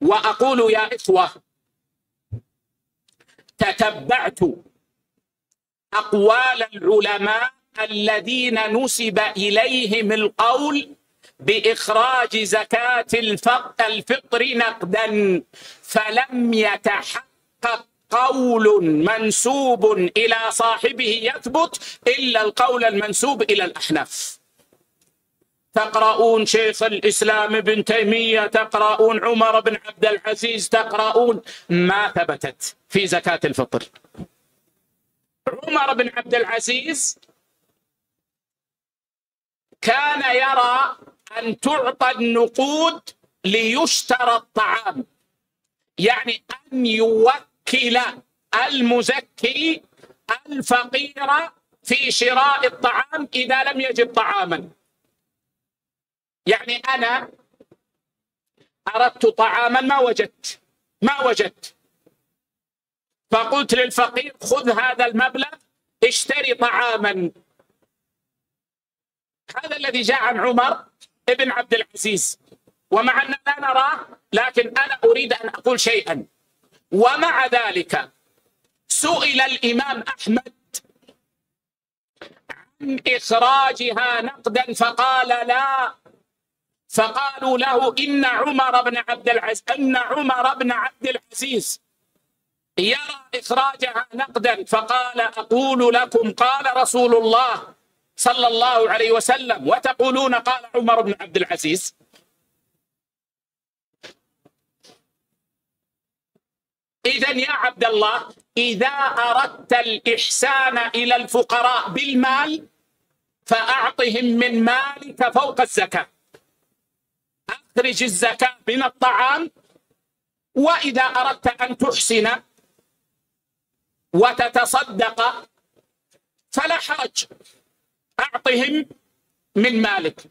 وأقول يا إخوة، تتبعت أقوال العلماء الذين نسب إليهم القول بإخراج زكاة الفطر نقدا، فلم يتحقق قول منسوب إلى صاحبه يثبت إلا القول المنسوب إلى الأحناف. تقرؤون شيخ الإسلام ابن تيمية، تقرؤون عمر بن عبد العزيز، تقرؤون، ما ثبتت في زكاة الفطر. عمر بن عبد العزيز كان يرى أن تعطى النقود ليشترى الطعام، يعني أن يوكل المزكي الفقير في شراء الطعام إذا لم يجد طعاما. يعني أنا أردت طعاما ما وجدت، فقلت للفقير خذ هذا المبلغ اشتري طعاما. هذا الذي جاء عن عمر بن عبد العزيز، ومع أننا لا نراه، لكن أنا أريد أن أقول شيئا. ومع ذلك سئل الإمام أحمد عن إخراجها نقدا فقال لا، فقالوا له إن عمر بن عبد العزيز يرى إخراجها نقدا، فقال أقول لكم قال رسول الله صلى الله عليه وسلم وتقولون قال عمر بن عبد العزيز. إذن يا عبد الله، إذا أردت الإحسان إلى الفقراء بالمال فأعطهم من مالك فوق الزكاة، أخرج الزكاة من الطعام. وإذا أردت أن تحسن وتتصدق فلا حرج، أعطهم من مالك.